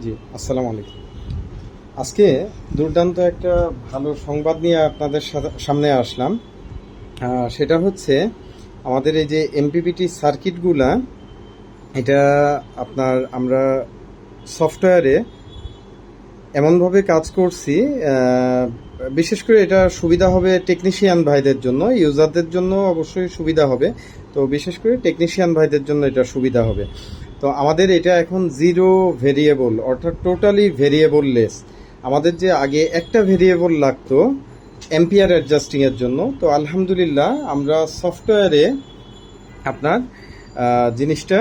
জি, আসসালামু আলাইকুম। আজকে দুর্দান্ত একটা ভালো সংবাদ নিয়ে আপনাদের সামনে আসলাম। সেটা হচ্ছে আমাদের এই যে এমপিপিটি সার্কিটগুলা, এটা আমরা সফটওয়্যারে এমনভাবে কাজ করছি। বিশেষ করে এটা সুবিধা হবে টেকনিশিয়ান ভাইদের জন্য, ইউজারদের জন্য অবশ্যই সুবিধা হবে। তো বিশেষ করে টেকনিশিয়ান ভাইদের জন্য এটা সুবিধা হবে। তো আমাদের এটা এখন জিরো ভেরিয়েবল, অর্থাৎ টোটালি ভেরিয়েবল লেস। আমাদের যে আগে একটা ভেরিয়েবল লাগতো অ্যাম্পিয়ার অ্যাডজাস্টিংয়ের জন্য, তো আলহামদুলিল্লাহ আমরা সফটওয়্যারে আপনার জিনিসটা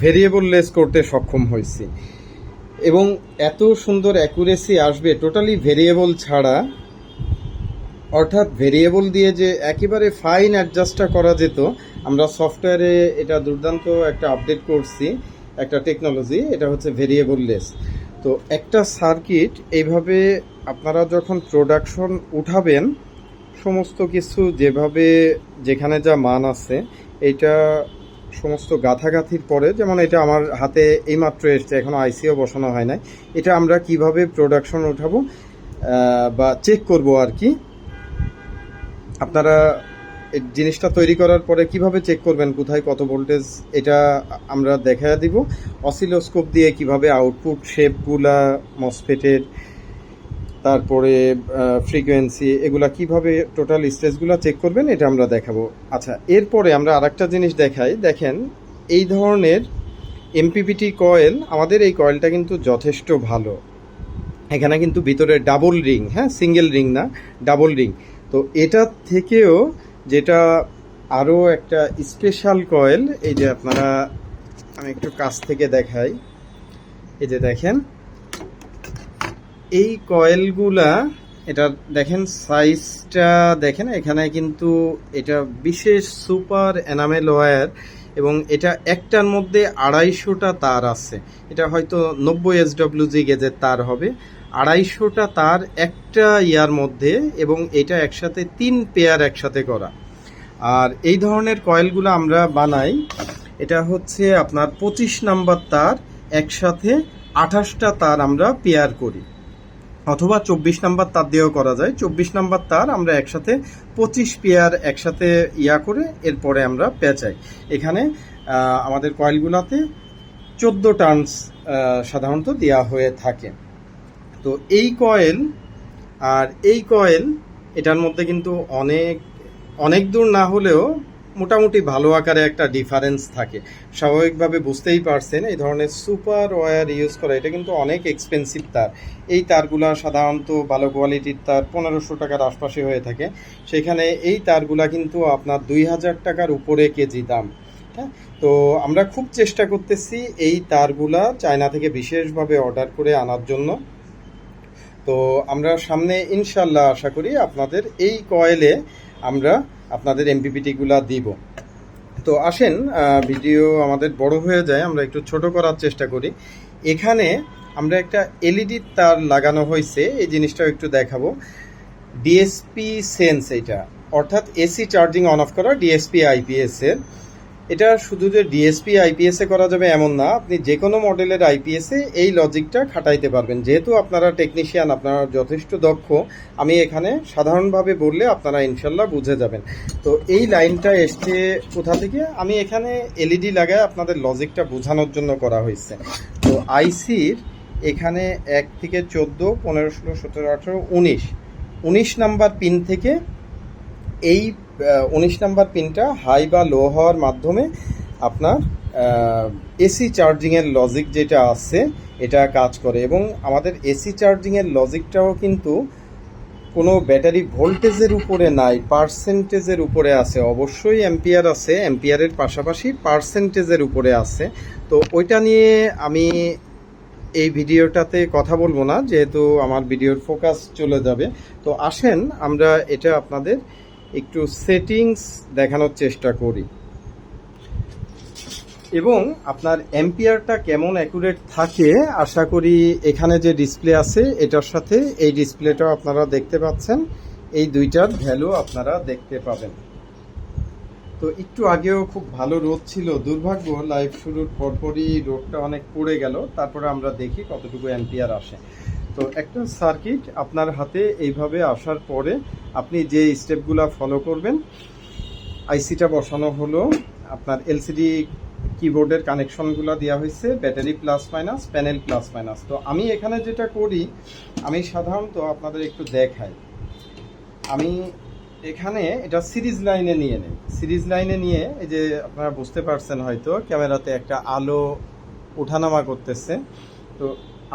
ভেরিয়েবল লেস করতে সক্ষম হয়েছি এবং এত সুন্দর অ্যাকুরেসি আসবে টোটালি ভেরিয়েবল ছাড়া। অর্থাৎ ভেরিয়েবল দিয়ে যে একেবারে ফাইন অ্যাডজাস্টটা করা যেত, আমরা সফটওয়্যারে এটা দুর্দান্ত একটা আপডেট করছি, একটা টেকনোলজি, এটা হচ্ছে ভেরিয়েবল লেস। তো একটা সার্কিট এইভাবে আপনারা যখন প্রোডাকশন উঠাবেন, সমস্ত কিছু যেভাবে যেখানে যা মান আছে এইটা সমস্ত গাঁথাগাথির পরে, যেমন এটা আমার হাতে এইমাত্র এসছে, এখনও আইসিও বসানো হয় নাই, এটা আমরা কিভাবে প্রোডাকশন উঠাবো বা চেক করব আর কি। আপনারা এই জিনিসটা তৈরি করার পরে কিভাবে চেক করবেন কোথায় কত ভোল্টেজ, এটা আমরা দেখায় দিব। অসিলোস্কোপ দিয়ে কিভাবে আউটপুট শেপগুলা, মসফেটের, তারপরে ফ্রিকোয়েন্সি, এগুলা কিভাবে টোটাল স্টেজগুলো চেক করবেন এটা আমরা দেখাবো। আচ্ছা, এরপরে আমরা আরেকটা জিনিস দেখাই। দেখেন, এই ধরনের এমপিপিটি কয়েল, আমাদের এই কয়েলটা কিন্তু যথেষ্ট ভালো। এখানে কিন্তু ভিতরে ডাবল রিং, হ্যাঁ, সিঙ্গেল রিং না, ডাবল রিং। তো এটার থেকেও যেটা আরও একটা স্পেশাল কয়েল, এই যে আপনারা, আমি একটু কাছ থেকে দেখাই, এই যে দেখেন এই কয়েলগুলা, এটা দেখেন সাইজটা দেখেন, এখানে কিন্তু এটা বিশেষ সুপার এনামেল ওয়্যার এবং এটা একটার মধ্যে 250টা তার আছে। এটা হয়তো 90 এসডব্লিউজি গেজের তার হবে, 250টা তার একটা ইয়ার মধ্যে, এবং এটা একসাথে 3 পেয়ার একসাথে করা। আর এই ধরনের কয়েলগুলো আমরা বানাই, এটা হচ্ছে আপনার 25 নাম্বার তার একসাথে 28টা তার আমরা পেয়ার করি, অথবা 24 নাম্বার তার দিয়েও করা যায়। 24 নাম্বার তার আমরা একসাথে 25 পেয়ার একসাথে করে এরপরে আমরা পেঁচাই। এখানে আমাদের কয়েলগুলোতে 14 টার্নস সাধারণত দেওয়া হয়ে থাকে। তো এই কয়েল আর এই কয়েল, এটার মধ্যে কিন্তু অনেক অনেক দূর না হলেও মোটামুটি ভালো আকারে একটা ডিফারেন্স থাকে। স্বাভাবিকভাবে বুঝতেই পারছেন, এই ধরনের সুপার ওয়্যার ইউজ করা এটা কিন্তু অনেক এক্সপেন্সিভ তার। এই তারগুলা সাধারণত ভালো কোয়ালিটির তার 1500 টাকার আশপাশে হয়ে থাকে, সেখানে এই তারগুলা কিন্তু আপনার 2000 টাকার উপরে কেজি দাম। হ্যাঁ, তো আমরা খুব চেষ্টা করতেছি এই তারগুলা চায়না থেকে বিশেষভাবে অর্ডার করে আনার জন্য। তো আমরা সামনে ইনশাল্লাহ আশা করি আপনাদের এই কয়েলে আমরা আপনাদের এমপিপিটিগুলা দিব। তো আসেন, ভিডিও আমাদের বড় হয়ে যায়, আমরা একটু ছোট করার চেষ্টা করি। এখানে আমরা একটা এলইডি তার লাগানো হয়েছে, এই জিনিসটাও একটু দেখাবো। ডিএসপি সেন্স, এটা অর্থাৎ এসি চার্জিং অন অফ করা ডিএসপি আইপিএস এর। এটা শুধু যে ডিএসপি আইপিএসে করা যাবে এমন না, আপনি যে কোনো মডেলের আইপিএসে এই লজিকটা খাটাইতে পারবেন। যেহেতু আপনারা টেকনিশিয়ান, আপনারা যথেষ্ট দক্ষ, আমি এখানে সাধারণভাবে বললে আপনারা ইনশাল্লাহ বুঝে যাবেন। তো এই লাইনটা এসছে কোথা থেকে, আমি এখানে এলইডি লাগায় আপনাদের লজিকটা বোঝানোর জন্য করা হয়েছে। তো আইসির এখানে 1 থেকে 14, 15, 16, 17, 18, 19 নাম্বার পিন থেকে এই 19 নাম্বার পিনটা হাই বা লো হওয়ার মাধ্যমে আপনার এসি চার্জিংয়ের লজিক যেটা আছে এটা কাজ করে। এবং আমাদের এসি চার্জিংয়ের লজিকটাও কিন্তু কোনো ব্যাটারি ভোল্টেজের উপরে নাই, পার্সেন্টেজের উপরে আছে। অবশ্যই অ্যাম্পিয়ার আছে, অ্যাম্পিয়ারের পাশাপাশি পার্সেন্টেজের উপরে আছে। তো ওইটা নিয়ে আমি এই ভিডিওটাতে কথা বলবো না, যেহেতু আমার ভিডিওর ফোকাস চলে যাবে। তো আসেন আমরা এটা আপনাদের একটু সেটিংস দেখানোর চেষ্টা করি এবং আপনার অ্যাম্পিয়ারটা কেমন অ্যাকুরেট থাকে আশা করি এখানে যে ডিসপ্লে আছে এটার সাথে এই ডিসপ্লেটাও আপনারা দেখতে পাচ্ছেন, এই দুইটার ভ্যালু আপনারা দেখতে পাবেন। তো একটু আগেও খুব ভালো রোদ ছিল, দুর্ভাগ্য লাইভ শুরুর পরপরই রোদটা অনেক পড়ে গেল, তারপরে আমরা দেখি কতটুকু অ্যাম্পিয়ার আসে। তো একটা সার্কিট আপনার হাতে এইভাবে আসার পরে আপনি যে স্টেপগুলো ফলো করবেন, আইসিটা বসানো হলো, আপনার এলসিডি কিবোর্ডের কানেকশনগুলো দেওয়া হয়েছে, battery plus minus, panel plus minus. তো আমি এখানে যেটা করি, আমি সাধারণত আপনাদের একটু দেখাই, আমি এখানে এটা সিরিজ লাইনে নিয়ে নেই। সিরিজ লাইনে নিয়ে এই যে আপনারা বুঝতে পারছেন হয়তো ক্যামেরাতে একটা আলো ওঠানামা করতেছে। তো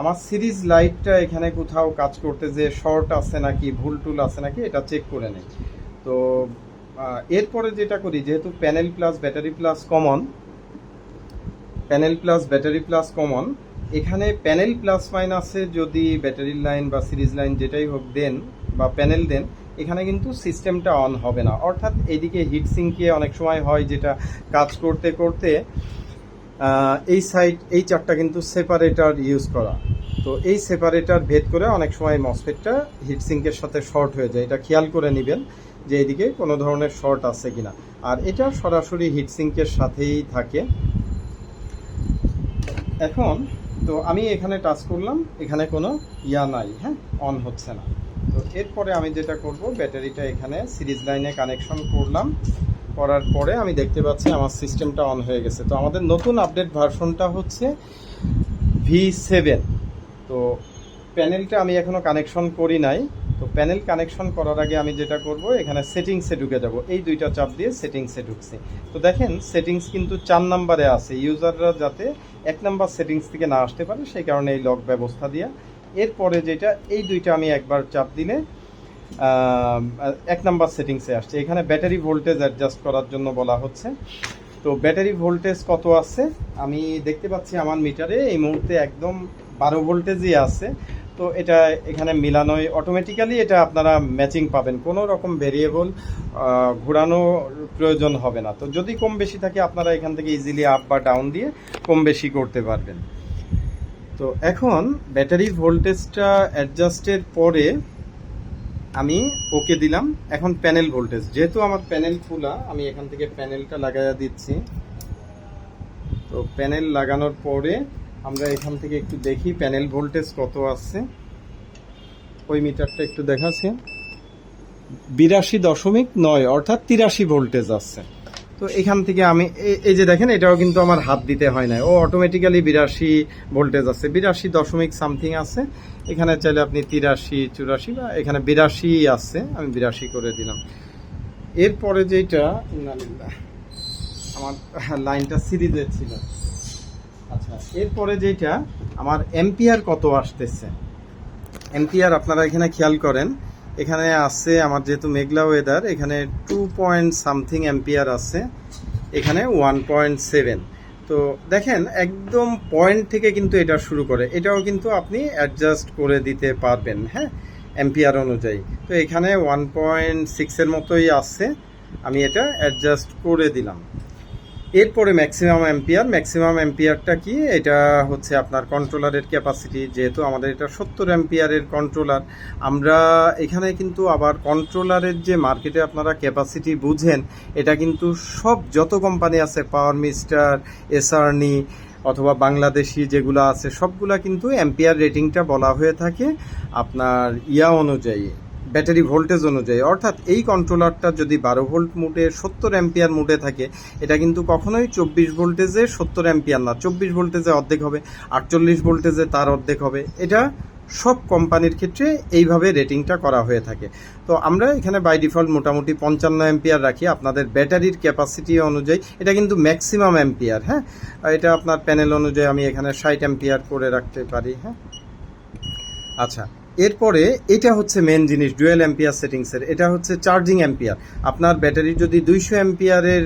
আমার সিরিজ লাইটটা এখানে কোথাও কাজ করতে যে শর্ট আছে নাকি, ভুল টুল আছে নাকি, এটা চেক করে নেই। তো এরপরে যেটা করি, যেহেতু panel plus battery plus common, panel plus battery plus common, এখানে প্যানেল প্লাস মাইনাসে যদি ব্যাটারির লাইন বা সিরিজ লাইন যেটাই হোক দেন বা প্যানেল দেন, এখানে কিন্তু সিস্টেমটা অন হবে না। অর্থাৎ এইদিকে হিট সিঙ্কে অনেক সময় হয় যেটা কাজ করতে করতে এই সাইড এই চারটা কিন্তু সেপারেটর ইউজ করা, তো এই সেপারেটর ভেদ করে অনেক সময় মসফেটটা হিট সিঙ্কের সাথে শর্ট হয়ে যায়। এটা খেয়াল করে নেবেন যে এইদিকে কোনো ধরনের শর্ট আছে কিনা। আর এটা সরাসরি হিট সিঙ্কের সাথেই থাকে। এখন তো আমি এখানে টাচ করলাম, এখানে কোনো নাই, হ্যাঁ, অন হচ্ছে না। তো এরপরে আমি যেটা করব, ব্যাটারিটা এখানে সিরিজ লাইনে কানেকশন করলাম, করার পরে আমি দেখতে পাচ্ছি আমার সিস্টেমটা অন হয়ে গেছে। তো আমাদের নতুন আপডেট ভার্সনটা হচ্ছে V7। তো প্যানেলটা আমি এখনও কানেকশন করি নাই। তো প্যানেল কানেকশন করার আগে আমি যেটা করব, এখানে সেটিংসে ঢুকে যাব। এই দুইটা চাপ দিয়ে সেটিংসে ঢুকছি। তো দেখেন সেটিংস কিন্তু 4 নম্বরে আছে, ইউজাররা যাতে 1 নম্বর সেটিংস থেকে না আসতে পারে সেই কারণে এই লক ব্যবস্থা দিয়া। এরপরে যেটা, এই দুইটা আমি একবার চাপ দিলে 1 নম্বর সেটিংসে আসছে। এখানে ব্যাটারি ভোল্টেজ অ্যাডজাস্ট করার জন্য বলা হচ্ছে। তো ব্যাটারি ভোল্টেজ কত আছে আমি দেখতে পাচ্ছি আমার মিটারে এই মুহূর্তে একদম 12 ভোল্টেজই আছে। তো এটা এখানে মিলানোই অটোমেটিক্যালি, এটা আপনারা ম্যাচিং পাবেন, কোনো রকম ভেরিয়েবল ঘোরানো প্রয়োজন হবে না। তো যদি কম বেশি থাকে আপনারা এখান থেকে ইজিলি আপ বা ডাউন দিয়ে কম বেশি করতে পারবেন। তো এখন ব্যাটারি ভোল্টেজটা অ্যাডজাস্টের পরে আমি ওকে দিলাম। এখন প্যানেল ভোল্টেজ, যেহেতু আমার প্যানেল খোলা, আমি এখান থেকে প্যানেলটা লাগাইয়া দিচ্ছি। তো প্যানেল লাগানোর পরে আমরা এখান থেকে একটু দেখি প্যানেল ভোল্টেজ কত আছে। ওই মিটারটা একটু দেখাচ্ছি, 82.9 অর্থাৎ 83 ভোল্টেজ আছে। তো এখান থেকে আমি এই যে দেখেন, এটাও কিন্তু আমার হাত দিতে হয় না, ও অটোমেটিক্যালি 82 ভোল্টেজ আছে, 82 দশমিক সামথিং আছে। এখানে চাইলে আপনি 83, 84 বা এখানে 82 আছে, আমি 82 করে দিলাম। এরপরে যেটা, আমার লাইনটা সিরিজে ছিল। আচ্ছা, এরপরে যেটা আমার অ্যাম্পিয়ার কত আসতেছে, অ্যাম্পিয়ার আপনারা এখানে খেয়াল করেন, এখানে আছে আমার যেহেতু মেঘলা ওয়েদার, এখানে 2 পয়েন্ট সামথিং অ্যাম্পিয়ার আছে, এখানে 1.7। তো দেখেন একদম পয়েন্ট থেকে কিন্তু এটা শুরু করে, এটাও কিন্তু আপনি অ্যাডজাস্ট করে দিতে পারবেন, হ্যাঁ, অ্যাম্পিয়ার অনুযায়ী। তো এখানে 1.6 মতোই আছে, আমি এটা অ্যাডজাস্ট করে দিলাম। এরপরে ম্যাক্সিমাম অ্যাম্পিয়ার, ম্যাক্সিমাম অ্যাম্পিয়ারটা কি, এটা হচ্ছে আপনার কন্ট্রোলারের ক্যাপাসিটি। যেহেতু আমাদের এটা 70 অ্যাম্পিয়ারের কন্ট্রোলার, আমরা এখানে কিন্তু আবার কন্ট্রোলারের যে মার্কেটে আপনারা ক্যাপাসিটি বুঝেন, এটা কিন্তু সব যত কোম্পানি আছে, পাওয়ার মিস্টার, এসার্নি অথবা বাংলাদেশি যেগুলো আছে, সবগুলা কিন্তু অ্যাম্পিয়ার রেটিংটা বলা হয়ে থাকে আপনার অনুযায়ী, ব্যাটারি ভোল্টেজ অনুযায়ী। অর্থাৎ এই কন্ট্রোলারটা যদি 12 ভোল্ট মুডে 70 অ্যাম্পিয়ার মুডে থাকে, এটা কিন্তু কখনোই 24 ভোল্টেজে 70 অ্যাম্পিয়ার না, 24 ভোল্টেজে অর্ধেক হবে, 48 ভোল্টেজে তার অর্ধেক হবে। এটা সব কোম্পানির ক্ষেত্রে এইভাবে রেটিংটা করা হয়ে থাকে। তো আমরা এখানে বাই ডিফল্ট মোটামুটি 55 অ্যাম্পিয়ার রাখি আপনাদের ব্যাটারির ক্যাপাসিটি অনুযায়ী। এটা কিন্তু ম্যাক্সিমাম অ্যাম্পিয়ার, হ্যাঁ, এটা আপনার প্যানেল অনুযায়ী আমি এখানে 60 অ্যাম্পিয়ার করে রাখতে পারি, হ্যাঁ। আচ্ছা, এরপরে এটা হচ্ছে মেন জিনিস ডুয়েল অ্যাম্পিয়ার সেটিংসের, এটা হচ্ছে চার্জিং অ্যাম্পিয়ার। আপনার ব্যাটারি যদি 200 অ্যাম্পিয়ারের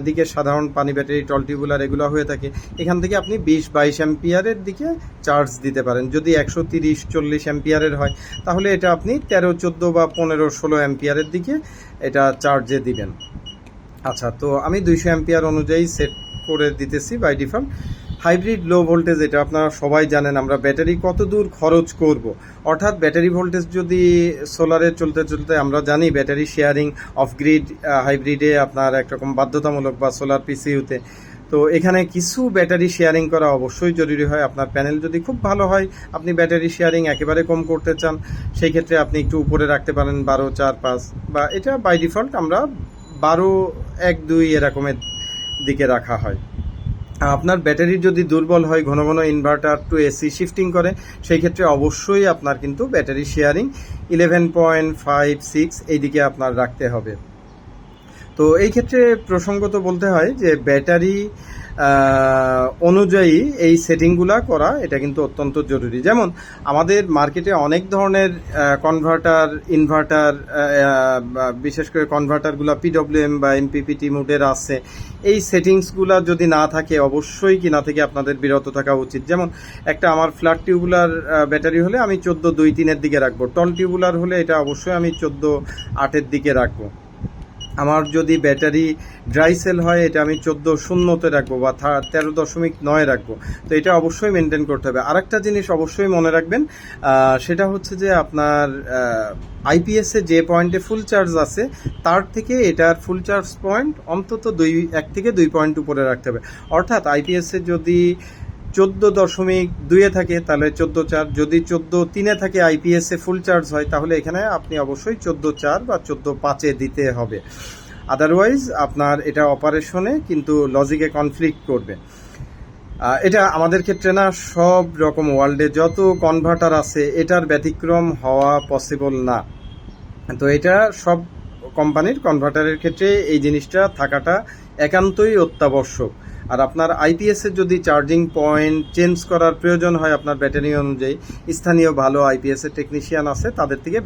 দিকে সাধারণ পানি ব্যাটারি, টল টিউবুলার এগুলো হয়ে থাকে, এখান থেকে আপনি 20-22 অ্যাম্পিয়ারের দিকে চার্জ দিতে পারেন। যদি 130-40 অ্যাম্পিয়ারের হয়, তাহলে এটা আপনি 13-14 বা 15-16 অ্যাম্পিয়ারের দিকে এটা চার্জে দিবেন। আচ্ছা, তো আমি 200 অ্যাম্পিয়ার অনুযায়ী সেট করে দিতেছি by default. Hybrid low voltage, এটা আপনারা সবাই জানেন আমরা ব্যাটারি কত দূর খরচ করব, অর্থাৎ ব্যাটারি ভোল্টেজ যদি সোলারে চলতে চলতে আমরা জানি ব্যাটারি শেয়ারিং অফ গ্রিড হাইব্রিডে আপনার একরকম বাধ্যতামূলক বা সোলার পিসিইউতে। তো এখানে কিছু ব্যাটারি শেয়ারিং করা অবশ্যই জরুরি হয়। আপনার প্যানেল যদি খুব ভালো হয়, আপনি ব্যাটারি শেয়ারিং একেবারে কম করতে চান, সেই ক্ষেত্রে আপনি একটু উপরে রাখতে পারেন 12, 4, 5, বা এটা বাই ডিফল্ট আমরা 12, 1, 2 এরকমের দিকে রাখা হয়। আপনার ব্যাটারি যদি দুর্বল হয়, ঘন ঘন ইনভার্টার টু এসি শিফটিং করে, সেই ক্ষেত্রে অবশ্যই আপনার কিন্তু ব্যাটারি শেয়ারিং 11.5, 6 এই দিকে আপনার রাখতে হবে। তো এই ক্ষেত্রে প্রসঙ্গত বলতে হয় যে ব্যাটারি অনুযায়ী এই সেটিংগুলা করা এটা কিন্তু অত্যন্ত জরুরি। যেমন আমাদের মার্কেটে অনেক ধরনের কনভার্টার, ইনভার্টার, বিশেষ করে কনভার্টারগুলো পিডব্লিউএম বা এমপিপিটি মোডের আছে। এই সেটিংসগুলো যদি না থাকে, অবশ্যই কিনা থেকে আপনাদের বিরত থাকা উচিত। যেমন একটা আমার ফ্ল্যাট টিউবুলার ব্যাটারি হলে আমি 14.2.3 দিকে রাখবো, টল টিউবুলার হলে এটা অবশ্যই আমি 14.8 দিকে রাখবো। আমার যদি ব্যাটারি ড্রাই সেল হয়, এটা আমি 14.0 রাখবো বা 13.9 রাখবো। তো এটা অবশ্যই মেনটেন করতে হবে। আরেকটা জিনিস অবশ্যই মনে রাখবেন, সেটা হচ্ছে যে আপনার আইপিএসে যে পয়েন্টে ফুল চার্জ আছে, তার থেকে এটার ফুল চার্জ পয়েন্ট অন্তত 1 থেকে 2 পয়েন্ট উপরে রাখতে হবে। অর্থাৎ আইপিএসে যদি 14.2 থাকে তাহলে 14.4, যদি 14.3 থাকে আইপিএসে ফুল চার্জ হয়, তাহলে এখানে আপনি অবশ্যই 14.4 বা 14.5 দিতে হবে। আদারওয়াইজ আপনার এটা অপারেশনে কিন্তু লজিকে কনফ্লিক্ট করবে। এটা আমাদের ক্ষেত্রে না, সব রকম ওয়ার্ল্ডে যত কনভার্টার আছে এটার ব্যতিক্রম হওয়া পসিবল না। তো এটা সব কোম্পানির কনভার্টারের ক্ষেত্রে এই জিনিসটা থাকাটা একান্তই অত্যাবশ্যক। আর আপনার আইপিএসের যদি চার্জিং পয়েন্ট চেঞ্জ করার প্রয়োজন হয় আপনার ব্যাটারি অনুযায়ী, স্থানীয় ভালো আইপিএসের টেকনিশিয়ান আছে, তাদের থেকে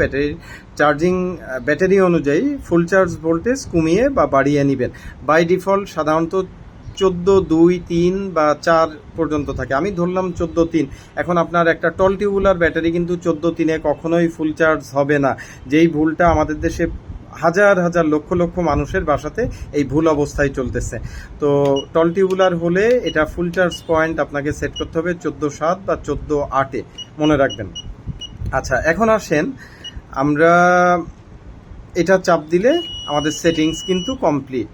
ব্যাটারি অনুযায়ী ফুল চার্জ ভোল্টেজ কমিয়ে বা বাড়িয়ে নেবেন। বাই ডিফল্ট সাধারণত 14.2, 3 বা 4 পর্যন্ত থাকে। আমি ধরলাম 14.3। এখন আপনার একটা টল টিউবুলার ব্যাটারি কিন্তু 14.3 কখনোই ফুল চার্জ হবে না। যেই ভুলটা আমাদের দেশে হাজার হাজার লক্ষ লক্ষ মানুষের বাসাতে এই ভুল অবস্থায় চলতেছে। তো টল টিউবুলার হলে এটা ফুল চার্জ পয়েন্ট আপনাকে সেট করতে হবে 14.7 বা 14.8 মনে রাখবেন। আচ্ছা, এখন আসেন আমরা এটা চাপ দিলে আমাদের সেটিংস কিন্তু কমপ্লিট।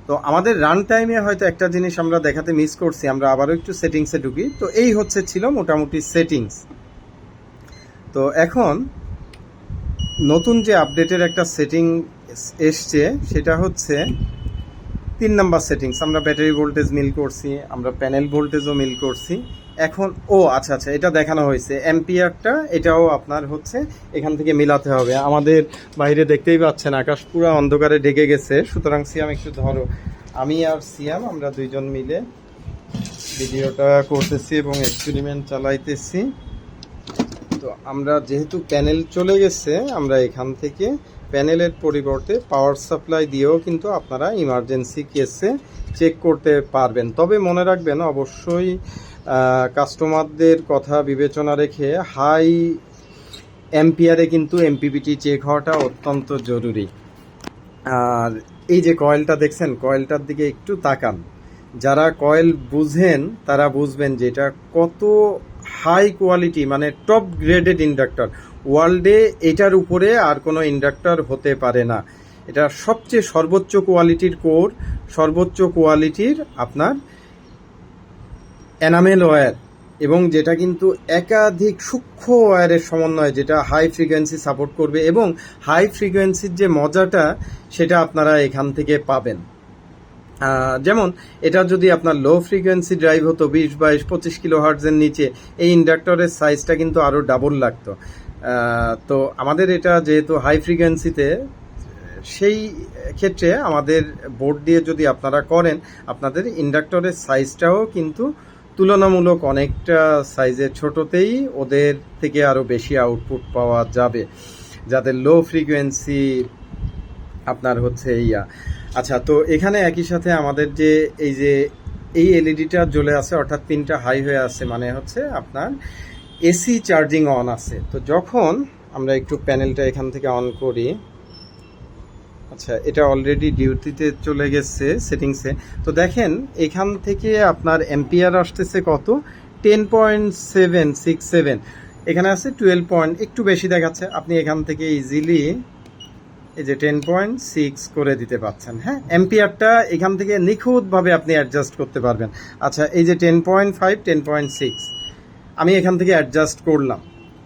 তো আমাদের রান টাইমে হয়তো একটা জিনিস আমরা দেখাতে মিস করছি, আমরা আবারও একটু সেটিংসে ঢুকি। তো এই ছিল মোটামুটি সেটিংস। তো এখন নতুন যে আপডেটের একটা সেটিং এসছে সেটা হচ্ছে 3 নাম্বার সেটিংস। আমরা ব্যাটারি ভোল্টেজ মিল করছি, আমরা প্যানেল ভোল্টেজও মিল করছি। এখন আচ্ছা, এটা দেখানো হয়েছে অ্যাম্পিয়ারটা, এটাও আপনার হচ্ছে এখান থেকে মিলাতে হবে। আমাদের বাইরে দেখতেই পাচ্ছেন আকাশ পুরো অন্ধকারে ঢেকে গেছে, সুতরাং সিয়াম একটু ধরো। আমি আর সিয়াম আমরা দুইজন মিলে ভিডিওটা করতেছি এবং এক্সপেরিমেন্ট চালাইতেছি। তো আমরা যেহেতু প্যানেল চলে গেছে, আমরা এখান থেকে প্যানেলের পরিবর্তে পাওয়ার সাপ্লাই দিয়েও কিন্তু আপনারা ইমার্জেন্সি কেসে চেক করতে পারবেন। তবে মনে রাখবেন অবশ্যই কাস্টমারদের কথা বিবেচনা রেখে হাই অ্যাম্পিয়ারে কিন্তু এমপিপিটি চেক হওয়াটা অত্যন্ত জরুরি। আর এই যে কয়েলটা দেখছেন, কয়েলটার দিকে একটু তাকান। যারা কয়েল বুঝেন তারা বুঝবেন যে এটা কত হাই কোয়ালিটি, মানে টপ গ্রেডেড ইন্ডাক্টর। ওয়ার্ল্ডে এটার উপরে আর কোনো ইন্ডাক্টর হতে পারে না। এটা সবচেয়ে সর্বোচ্চ কোয়ালিটির কোর, সর্বোচ্চ কোয়ালিটির আপনার এনামেল ওয়্যার, এবং যেটা কিন্তু একাধিক সূক্ষ্ম ওয়্যারের সমন্বয়, যেটা হাই ফ্রিকোয়েন্সি সাপোর্ট করবে। এবং হাই ফ্রিকোয়েন্সির যে মজাটা সেটা আপনারা এখান থেকে পাবেন। যেমন এটা যদি আপনার লো ফ্রিকোয়েন্সি ড্রাইভ হতো 20, 22, 25 কিলো হার্টজের নিচে, এই ইন্ডাক্টরের সাইজটা কিন্তু আরও ডাবল লাগতো। তো আমাদের এটা যেহেতু হাই ফ্রিকোয়েন্সিতে, সেই ক্ষেত্রে আমাদের বোর্ড দিয়ে যদি আপনারা করেন, আপনাদের ইন্ডাক্টরের সাইজটাও কিন্তু তুলনামূলক অনেকটা সাইজের ছোটতেই ওদের থেকে আরও বেশি আউটপুট পাওয়া যাবে, যাদের লো ফ্রিকোয়েন্সি আপনার হচ্ছে আচ্ছা, তো এখানে একই সাথে আমাদের যে এই এলইডিটা জ্বলে আছে, অর্থাৎ পিনটা হাই হয়ে আছে, মানে হচ্ছে আপনার এসি চার্জিং অন আছে। তো যখন আমরা একটু প্যানেলটা এখান থেকে অন করি, আচ্ছা, এটা অলরেডি ডিউটিতে চলে গেছে সেটিংসে। তো দেখেন এখান থেকে আপনার এম্পিয়ার আসতেছে কত, 10.767। এখানে আছে 12 একটু বেশি দেখাচ্ছে। আপনি এখান থেকে ইজিলি এই যে 10.6 করে দিতে পারছেন। হ্যাঁ, এম্পিয়ারটা এখান থেকে নিখুঁতভাবে আপনি অ্যাডজাস্ট করতে পারবেন। আচ্ছা, এই যে 10.5, 10.6 আমি এখান থেকে অ্যাডজাস্ট করলাম।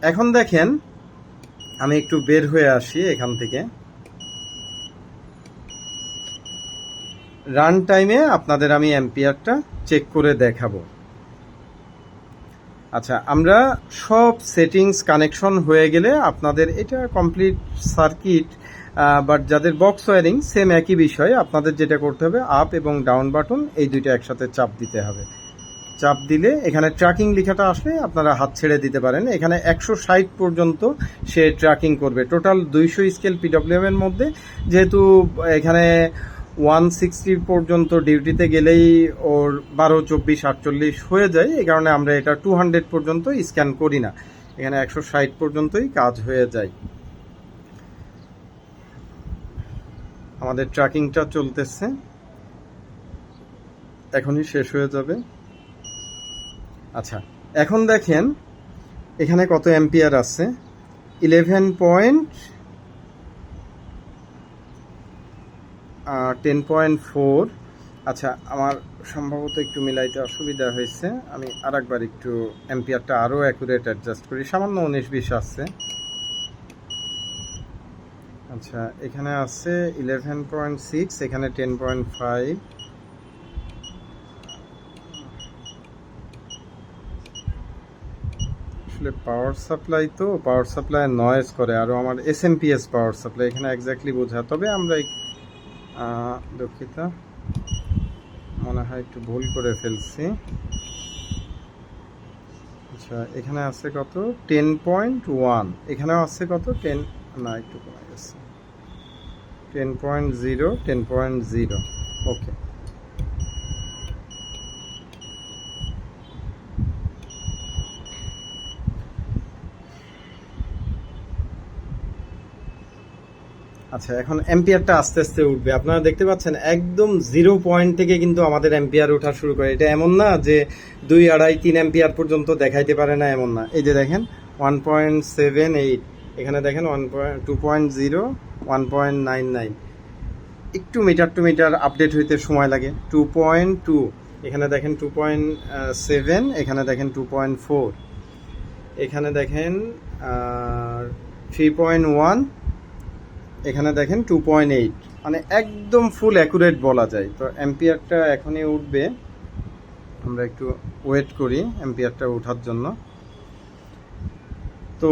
এখন দেখেন আমি একটু বের হয়ে আসি এখান থেকে। রান টাইমে আপনাদের আমি অ্যাম্পিয়ারটা চেক করে দেখাবো। আচ্ছা, আমরা সব সেটিংস কানেকশন হয়ে গেলে আপনাদের এটা কমপ্লিট সার্কিট, বাট যাদের বক্স ওয়্যারিং সেম একই বিষয়। আপনাদের যেটা করতে হবে, আপ এবং ডাউন বাটন এই দুইটা একসাথে চাপ দিতে হবে। চাপ দিলে এখানে ট্র্যাকিং লেখাটা আসলে আপনারা হাত ছেড়ে দিতে পারেন। এখানে 160 পর্যন্ত সে ট্র্যাকিং করবে। টোটাল 200 স্কেল পিডব্লিউএম এর মধ্যে, যেহেতু এখানে 160 পর্যন্ত ডিউটিতে গেলেই ওর 12, 24, 48 হয়ে যায়। এই কারণে আমরা এটা 200 পর্যন্ত স্ক্যান করি না, এখানে 160 পর্যন্তই কাজ হয়ে যায়। আমাদের ট্র্যাকিংটা চলতেছে, এখনই শেষ হয়ে যাবে। আচ্ছা, এখন দেখেন এখানে কত অ্যাম্পিয়ার আছে, 10.4। আচ্ছা, আমার সম্ভবত একটু মিলাইতে অসুবিধা হয়েছে, আমি আরেকবার একটু অ্যাম্পিয়ারটা আরও অ্যাকুরেট অ্যাডজাস্ট করি। সামান্য 19-20 আছে। আচ্ছা, এখানে আছে 11.6, এখানে 10.5। আসলে পাওয়ার সাপ্লাই, তো পাওয়ার সাপ্লাই নয়েজ করে, আরও আমার এসএমপিএস পাওয়ার সাপ্লাই এখানে এক্স্যাক্টলি বোঝা। তবে আমরা দুঃখিত, মনে হয় একটু ভুল করে ফেলছি। আচ্ছা, এখানে আছে কত, 10.1। এখানেও আছে কত, 10 না, একটু কমে গেছে, 10.0, 10.0। ওকে, আচ্ছা, এখন অ্যাম্পিয়ারটা আস্তে আস্তে উঠবে। আপনারা দেখতে পাচ্ছেন একদম 0 পয়েন্ট থেকে কিন্তু আমাদের অ্যাম্পিয়ার ওঠা শুরু করে। এটা এমন না যে 2, 2.5, 3 অ্যাম্পিয়ার পর্যন্ত দেখাইতে পারে না, এমন না। এই যে দেখেন 1.78, এখানে দেখেন 2.0, 1.99। একটু মিটার টু মিটার আপডেট হইতে সময় লাগে। 2.2, এখানে দেখেন 2.7, এখানে দেখেন 2.4, এখানে দেখেন 3.1, এখানে দেখেন 2.8। মানে একদম ফুল অ্যাকুরেট বলা যায়। তো অ্যাম্পিয়ারটা এখনই উঠবে, আমরা একটু ওয়েট করি অ্যাম্পিয়ারটা ওঠার জন্য। তো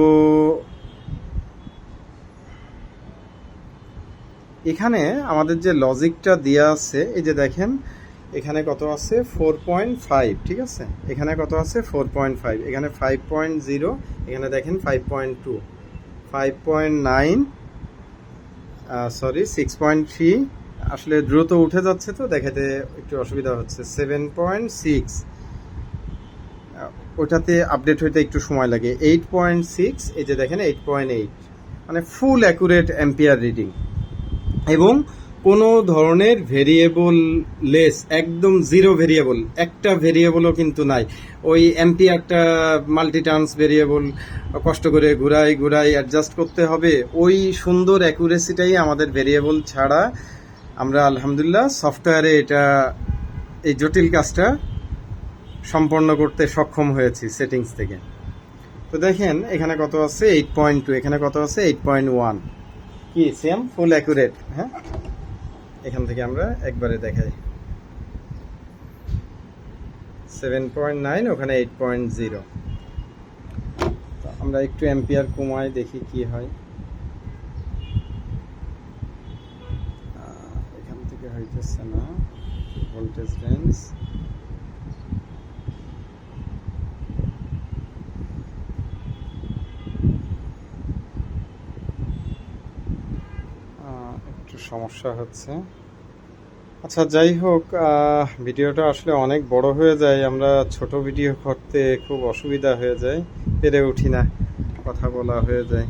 এখানে আমাদের যে লজিকটা দেওয়া আছে, এই যে দেখেন এখানে কত আছে, 4.5, ঠিক আছে। এখানে কত আছে, 4.5, এখানে 5.0, এখানে দেখেন 5.2, 5.9, সরি 6.3। আসলে দ্রুত উঠে যাচ্ছে তো দেখাতে একটু অসুবিধা হচ্ছে। 7.6, ওটাতে আপডেট হইতে একটু সময় লাগে। 8.6, এই যে দেখেন 8.8। মানে ফুল অ্যাকুরেট অ্যাম্পিয়ার রিডিং, এবং কোনো ধরনের ভেরিয়েবল লেস, একদম জিরো ভেরিয়েবল, একটা ভেরিয়েবলও কিন্তু নাই। ওই অ্যাম্পিয়ারটা মাল্টিটার্নস ভেরিয়েবল কষ্ট করে ঘুরাই ঘুরাই অ্যাডজাস্ট করতে হবে। ওই সুন্দর অ্যাকুরেসিটাই আমাদের ভেরিয়েবল ছাড়া আমরা আলহামদুলিল্লাহ সফটওয়্যারে এটা এই জটিল কাজটা সম্পন্ন করতে সক্ষম হয়েছি সেটিংস থেকে। তো দেখেন এখানে কত আছে, 8.2, এখানে কত আছে, 8.1। কি সেম ফুল অ্যাকুরেট। হ্যাঁ, এখান থেকে আমরা একবারে দেখাই, 7.9, ওখানে 8.0। তো আমরা একটু অ্যাম্পিয়ার কমাই দেখি কি হয়। এখান থেকে হইতেছে না, ভোল্টেজ রেঞ্জ। একটু সমস্যা হচ্ছে। আচ্ছা, যাই হোক, ভিডিওটা আসলে অনেক বড় হয়ে যায়, আমরা ছোট ভিডিও করতে খুব অসুবিধা হয়ে যায়, পেরে উঠি না, কথা বলা হয়ে যায়।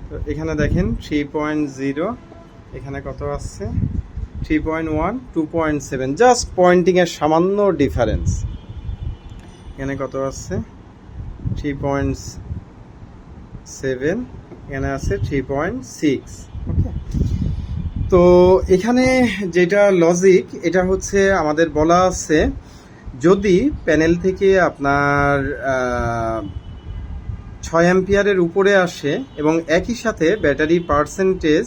তো এখানে দেখেন 3.0, এখানে কত আসছে 3.1 2.7, জাস্ট পয়েন্টিংয়ের সামান্য ডিফারেন্স। এখানে কত আসছে 3.7, এখানে আছে 3.6। ওকে, তো এখানে যেটা লজিক, এটা হচ্ছে আমাদের বলা আছে যদি প্যানেল থেকে আপনার 6 অ্যাম্পিয়ারের উপরে আসে এবং একই সাথে ব্যাটারি পার্সেন্টেজ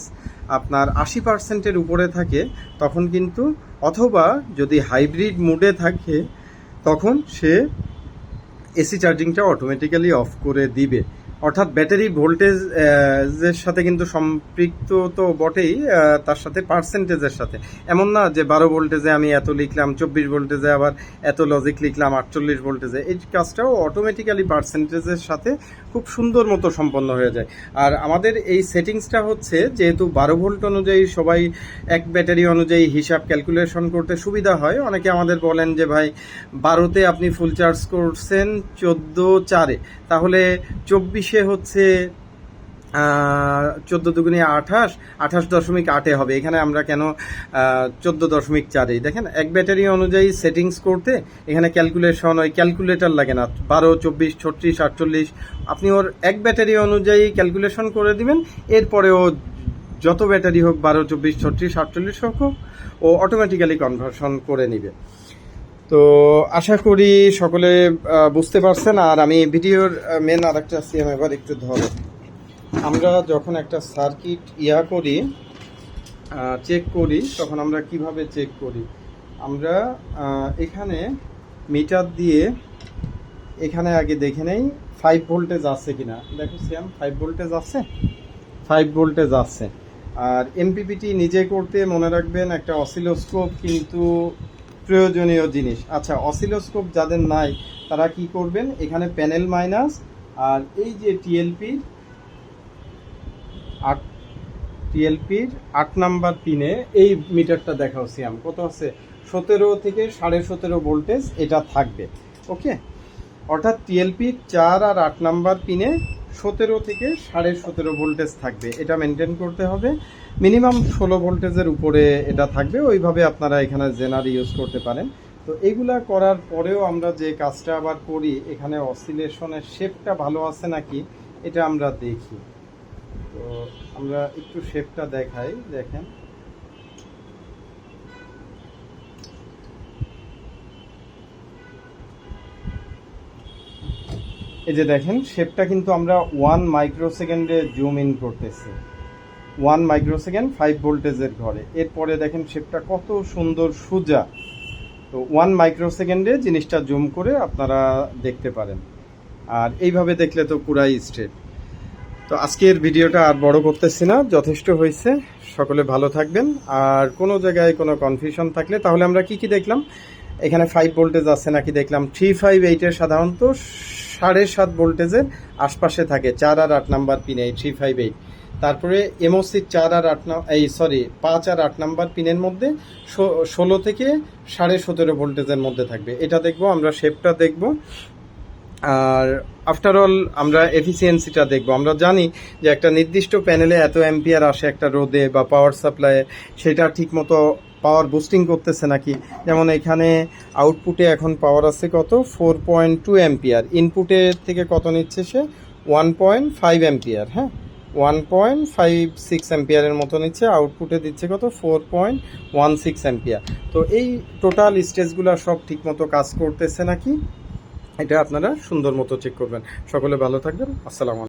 আপনার 80%-এর উপরে থাকে, তখন কিন্তু, অথবা যদি হাইব্রিড মোডে থাকে, তখন সে এসি চার্জিংটা অটোমেটিক্যালি অফ করে দিবে। অর্থাৎ ব্যাটারি ভোল্টেজের সাথে কিন্তু সম্পৃক্ত তো বটেই, তার সাথে পার্সেন্টেজের সাথে। এমন না যে 12 ভোল্টেজে আমি এত লিখলাম, 24 ভোল্টেজে আবার এত লজিক লিখলাম, 48 ভোল্টেজে। এই কাজটাও অটোমেটিক্যালি পার্সেন্টেজের সাথে খুব সুন্দর মতো সম্পন্ন হয়ে যায়। আর আমাদের এই সেটিংসটা হচ্ছে যেহেতু 12 ভোল্ট অনুযায়ী সবাই এক ব্যাটারি অনুযায়ী হিসাব ক্যালকুলেশন করতে সুবিধা হয়। অনেকে আমাদের বলেন যে ভাই 12তে আপনি ফুল চার্জ করছেন 14/4, তাহলে 24 হচ্ছে 14 দুগুণে 28, 28.8 হবে। এখানে আমরা কেন 14.4? দেখেন, এক ব্যাটারি অনুযায়ী সেটিংস করতে এখানে ক্যালকুলেশন, ওই ক্যালকুলেটর লাগে না। 12, 24, 36, 48 আপনি ওর এক ব্যাটারি অনুযায়ী ক্যালকুলেশন করে দিবেন। এরপরে ও যত ব্যাটারি হোক, 12, 24, 36, 48 হোক, ও অটোমেটিক্যালি কনভার্সন করে নিবে। তো আশা করি সকলে বুঝতে পারছেন। আর আমি ভিডিওর মেন আরেকটা সিএম এবার একটু ধরো। আমরা যখন একটা সার্কিট চেক করি, তখন আমরা কিভাবে চেক করি? আমরা এখানে মিটার দিয়ে এখানে আগে দেখে নেই 5 ভোল্টেজ আছে কিনা। দেখো সিএম 5 ভোল্টেজ আছে, 5 ভোল্টেজ আছে। আর এমপিপিটি নিজে করতে মনে রাখবেন একটা অসিলোস্কোপ কিন্তু প্রয়োজনীয় জিনিস। আচ্ছা, অসিলোস্কোপ যাদের নাই তারা কি করবেন, এখানে প্যানেল মাইনাস আর এই যে টিএলপির 8 নাম্বার পিনে এই মিটারটা দেখাও সিয়াম, কত আছে 17 থেকে 17.5 ভোল্টেজ এটা থাকবে। ওকে, অর্থাৎ টিএলপির 4 আর 8 নাম্বার পিনে 17 থেকে 17.5 ভোল্টেজ থাকবে। এটা মেনটেন করতে হবে। মিনিমাম 16 ভোল্টেজের উপরে এটা থাকবে। ওইভাবে আপনারা এখানে জেনার ইউজ করতে পারেন। তো এইগুলা করার পরেও আমরা যে কাজটা আবার করি, এখানে অসিলেশনের শেপটা ভালো আছে নাকি এটা আমরা দেখি। তো আমরা একটু শেপটা দেখাই, দেখেন। এই যে দেখেন, শেপটা কিন্তু আমরা 1 মাইক্রোসেকেন্ডে জুম ইন করতেছি। 1 মাইক্রোসেকেন্ড 5 ভোল্টেজের ঘরে। এরপরে দেখেন শেপটা কত সুন্দর সোজা। তো 1 মাইক্রোসেকেন্ডে জিনিসটা জুম করে আপনারা দেখতে পারেন। আর এইভাবে দেখলে তো পুরাই স্ট্রেট। তো আজকের ভিডিওটা আর বড় করতেছি না, যথেষ্ট হয়েছে। সকলে ভালো থাকবেন। আর কোনো জায়গায় কোনো কনফিউশন থাকলে, তাহলে আমরা কি দেখলাম, এখানে 5 ভোল্টেজ আছে নাকি দেখলাম। 358-এর সাধারণত 7.5 ভোল্টেজের আশপাশে থাকে 4 আর 8 নাম্বার পিনে, 358। তারপরে এমওসি 5 আর 8 নাম্বার পিনের মধ্যে 16 থেকে 17.5 ভোল্টেজের মধ্যে থাকবে। এটা দেখবো আমরা, শেপটা দেখবো। আর আফটার অল আমরা এফিসিয়েন্সিটা দেখবো। আমরা জানি যে একটা নির্দিষ্ট প্যানেলে এত অ্যাম্পিয়ার আসে একটা রোদে বা পাওয়ার সাপ্লাইয়ে, সেটা ঠিকমতো পাওয়ার বুস্টিং করতেছে নাকি। যেমন এখানে আউটপুটে এখন পাওয়ার আছে কত 4.2 অ্যাম্পিয়ার, ইনপুটের থেকে কত নিচ্ছে সে 1.5 অ্যাম্পিয়ার। হ্যাঁ, 1.56 অ্যাম্পিয়ারের মতো নিচ্ছে। আউটপুটে দিচ্ছে কত 4.16 অ্যাম্পিয়ার। তো এই টোটাল স্টেজগুলো সব ঠিকমতো কাজ করতেছে নাকি, এটা আপনারা সুন্দর মতো চেক করবেন। সকলে ভালো থাকবেন। আসসালামু আলাইকুম।